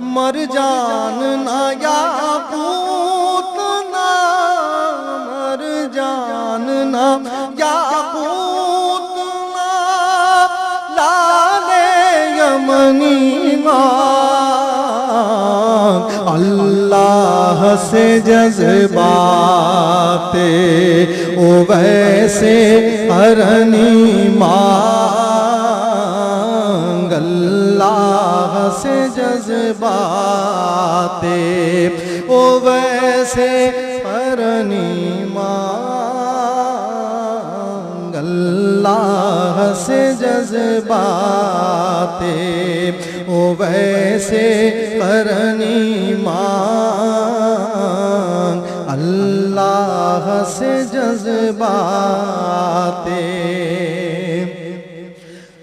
मर जानना याकूत ना, मर जानना याकूत ना, लाले यमनी मांग। अल्लाह से जज्बाते ओ वैसे करनी मांग। अल्लाह से जज्बाते ओ वैसे करनी मांग। अल्लाह से जज्बाते ओ वैसे करनी मांग। अल्लाह से जज्बाते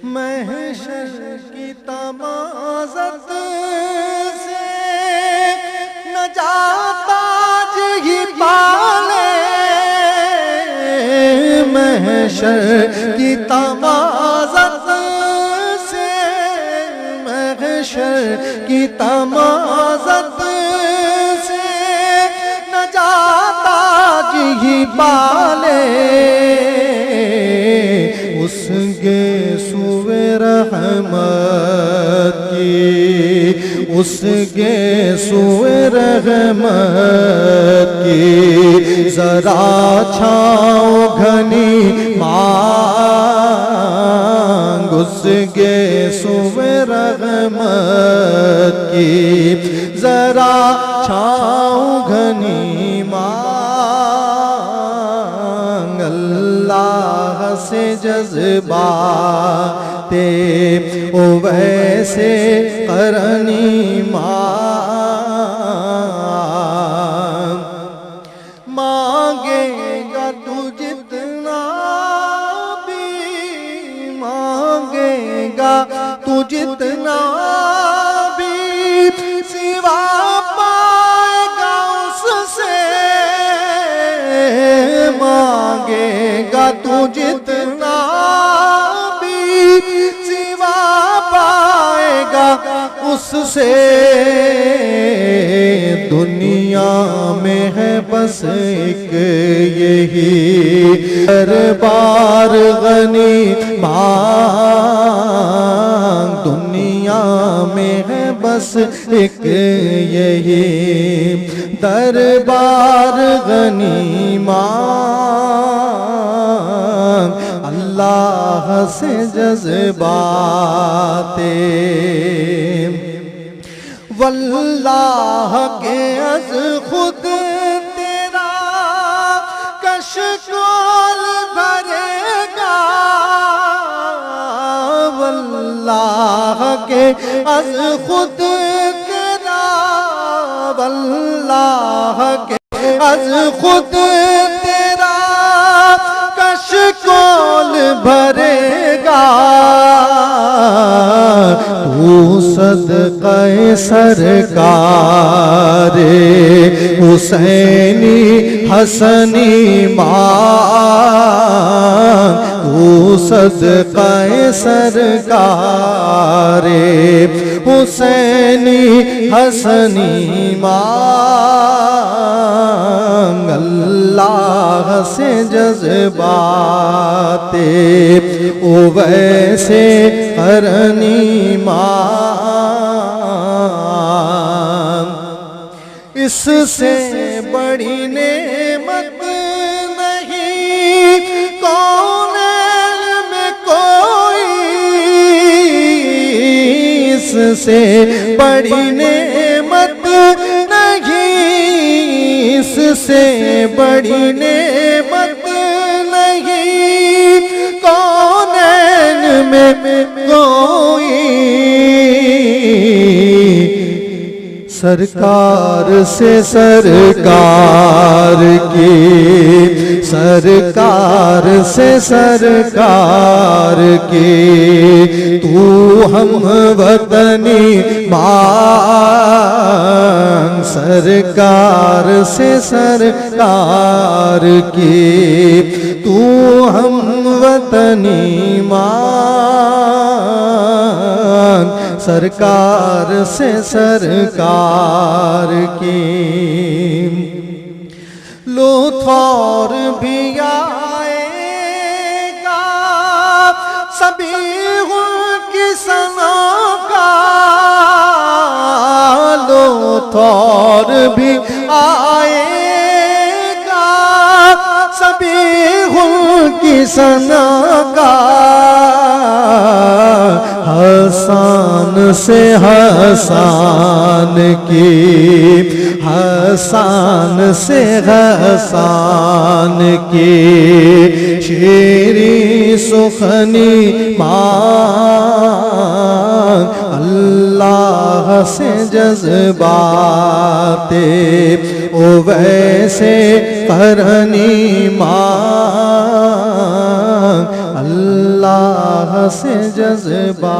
महशर की तमाज़त से नजात आज ही पाले। महशर की तमाज़त से, महशर की तमाज़त से नजात आज ही पाले। उसके सुवे रहमत की, उसके सुवे रहमत की जरा छाँव घनी मांग। उसके सुवे रहमत की जरा छाँव घनी मांग। अल्लाह से जज्बाते ओ वैसे करनी मांग। मांगेगा तू जितना भी, मांगेगा तू जितना भी, सिवा पाएगा उससे। मांगेगा तू जितना भी, सिवा पाएगा उससे। दुनिया में है बस एक यही दरबार गनी मांग। दुनिया में है बस एक यही दरबार गनी मांग। अल्लाह से जज्बाते वल्लाह के अज़ खुद तेरा कशकोल भरेगा। वल्लाह के अज़ खुद तेरा, वल्लाह के अज़ खुद तेरा कशकोल भरेगा। तू सदक़े सरकारे हुसैनी हसनी मांग। तू सदक़े सरकारे हुसैनी हसनी मांग। अल्लाह से जज्बाते ओ वैसे करनी मांग। इससे बड़ी नेमत नहीं कौनैन में कोई। इससे बड़ी नेमत नहीं, इससे बड़ी नेमत नहीं कौनैन में कोई। सरकार से सरकार की, सरकार से सरकार की तू हम वतनी मांग। सरकार से सरकार की तू हम वतनी मांग सरकार से सरकार की लुत्फ और भी आएगा सभी की सनों का लुत्फ और भी आएगा सभी की सनों का हसान से हसान की हसान से हसान की शेरी सुखनी मांग अल्लाह से जज्बाते ओ वैसे करनी मांग अल्लाह से जज्बा